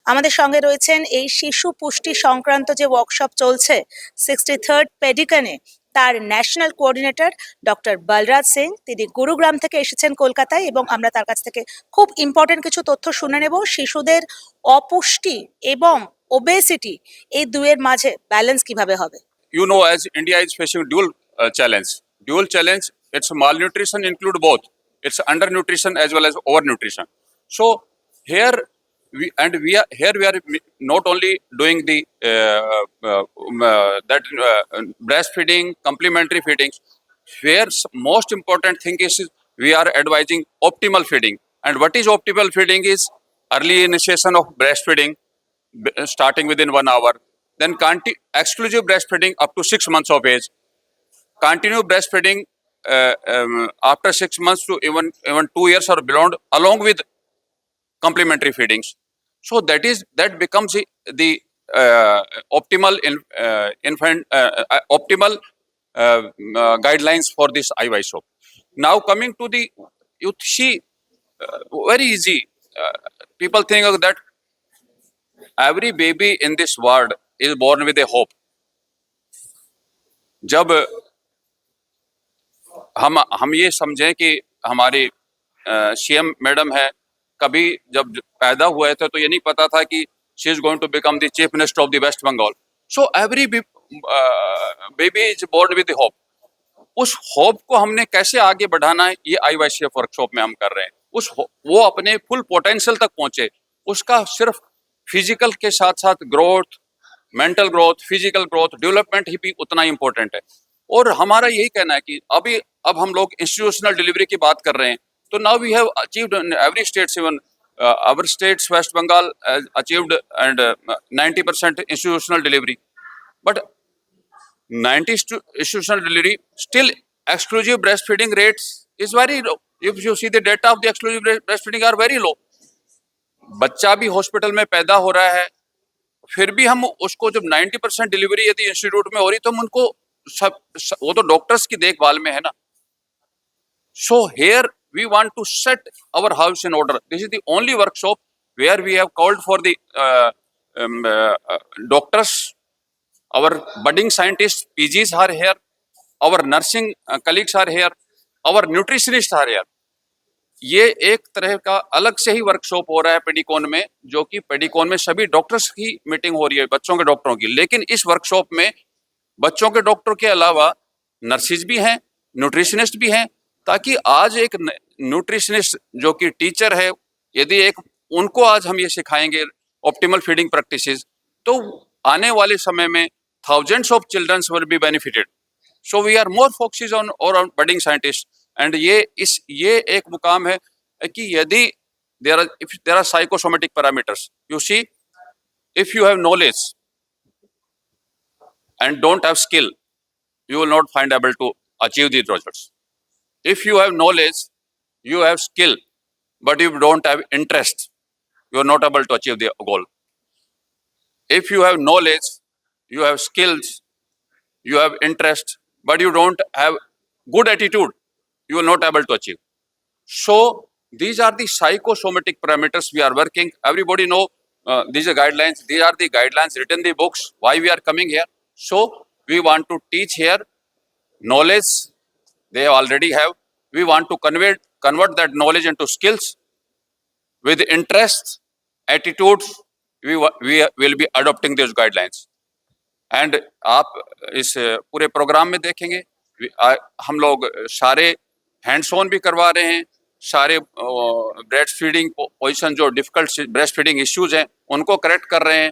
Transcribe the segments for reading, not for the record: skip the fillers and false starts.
আমাদের সঙ্গে রয়েছেন এই শিশু পুষ্টি সংক্রান্ত যে ওয়ার্কশপ চলছে 63rd পেডিকনে, তার national coordinator doctor Balraj Singh. তিনি গুরুগ্রাম থেকে এসেছেন কলকাতায়, এবং আমরা তার কাছ থেকে খুব ইম্পর্টেন্ট কিছু তথ্য শুনে নেব। শিশুদের অপুষ্টি এবং ওবেসিটি, এই দুয়ের মাঝে ব্যালেন্স কিভাবে হবে। You know, as India is facing dual challenge, its malnutrition include both. It's undernutrition as well as overnutrition. So here we are not only doing the breastfeeding, complementary feedings. Where most important thing is we are advising optimal feeding. And what is optimal feeding is early initiation of breastfeeding, starting within 1 hour. Then exclusive breastfeeding up to 6 months of age. Continue breastfeeding after 6 months to even 2 years or beyond, along with complementary feedings. So that becomes the optimal guidelines for this IYSO. Now coming to the youth, very easy. People think of that every baby in this world is born with a hope. जब हम ये समझें कि हमारी CM madam है, कभी जब पैदा हुए थे तो ये नहीं पता था कि she is going to become the chief minister of the West Bengal. So every baby is born with hope. उस होप को हमने कैसे आगे बढ़ाना है, ये IYCF वर्कशॉप में हम कर रहे हैं. वो अपने फुल पोटेंशियल तक पहुंचे. उसका सिर्फ फिजिकल के साथ साथ growth, mental growth, physical growth, development ही भी उतना इंपॉर्टेंट है. और हमारा यही कहना है कि अब हम लोग इंस्टीट्यूशनल डिलीवरी की बात कर रहे हैं. तो now we have achieved in every states, even our states West Bengal achieved and 90% institutional delivery. But 90 institutional delivery, still exclusive breastfeeding rates is very low. If you see the data of the exclusive breastfeeding are very low. बच्चा भी hospital में पैदा हो रहा है, फिर भी हम उसको जब 90% डिलीवरी यदि इंस्टीट्यूट में हो रही तो हम उनको वो तो डॉक्टर्स की देखभाल में है ना. So here we want to set our house in order. This is the only workshop where we have called for the doctors, our budding scientists, PGs are here, our nursing colleagues are here, our nutritionists are here. ये एक तरह का अलग से ही workshop हो रहा है Pedicon में, जो कि पेडिकॉन में सभी डॉक्टर्स की मीटिंग हो रही है, बच्चों के डॉक्टरों की. लेकिन इस वर्कशॉप में बच्चों के डॉक्टर के अलावा नर्सिस भी हैं, न्यूट्रिशनिस्ट भी हैं, ताकि आज एक न्यूट्रिशनिस्ट जो कि टीचर है, यदि उनको आज हम ये सिखाएंगे ऑप्टिमल फीडिंग प्रैक्टिसेस, तो आने वाले समय में thousands of children will be benefited. So we are more focused on budding scientists. And ये एक मुकाम है कि यदि if there are psychosomatic parameters, you see, if you have knowledge and don't have skill, you will not find able to achieve these results. If you have knowledge, you have skill, but if you don't have interest, you are not able to achieve the goal. If you have knowledge, you have skills, you have interest, but you don't have good attitude, you are not able to achieve. So these are the psychosomatic parameters we are working. Everybody know these are guidelines. These are the guidelines written in the books. Why we are coming here? So we want to teach here knowledge they already have. We want to convert that knowledge into skills. With interest, attitudes, we will be adopting these guidelines. And आप इस पूरे programme में देखेंगे हम लोग सारे hands on भी करवा रहे हैं. सारे ब्रेस्ट फीडिंग पोजिशन, जो डिफिकल्ट ब्रेस्ट फीडिंग इश्यूज हैं, उनको करेक्ट कर रहे हैं.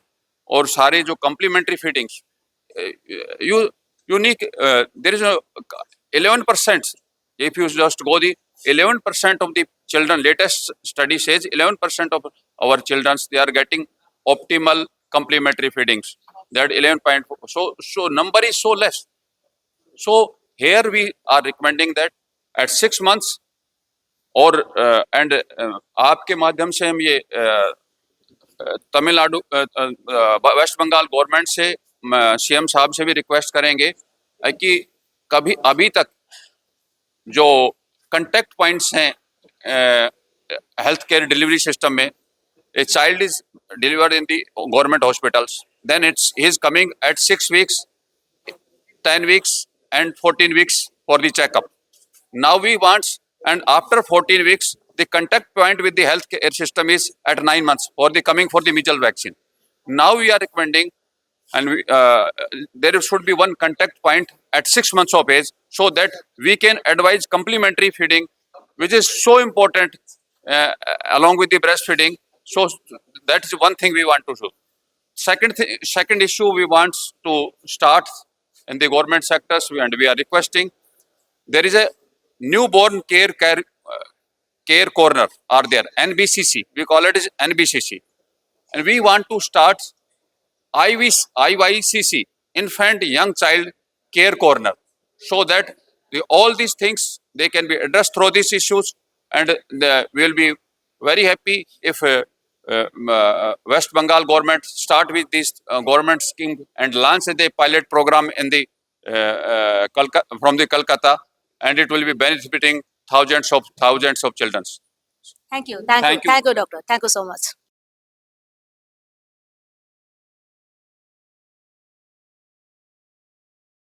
और सारे जो complementary feedings unique, there is 11%. If you just go the 11% of the children, latest study says 11% of our children they are getting optimal complementary feedings. That 11.4. So number is so less. So here we are recommending that at 6 months, और and आपके माध्यम से हम ये Tamil Nadu, waste Bengal government से, CM साहब से भी रिक्वेस्ट करेंगे कि अभी तक जो कंटेक्ट पॉइंट्स हैं हेल्थ केयर डिलीवरी सिस्टम में, a child is delivered in the government hospitals, then he's coming at 6 weeks, 10 weeks, and 14 weeks for the checkup. Now we want, and after 14 weeks, the contact point with the healthcare system is at 9 months for the coming for the measles vaccine. Now we are recommending, and there should be one contact point at 6 months of age, so that we can advise complementary feeding, which is so important along with the breastfeeding. So that is one thing we want to do. Second issue we want to start in the government sectors, and we are requesting, there is a newborn care corner are there, NBCC, we call it as NBCC, and we want to start IYCC, infant young child care corner, so that all these things they can be addressed through these issues, and we will be very happy if West Bengal government start with this government scheme and launch the pilot program in the from the Kolkata, and it will be benefiting thousands of children. Thank you, Thank you. thank you, doctor. Thank you so much.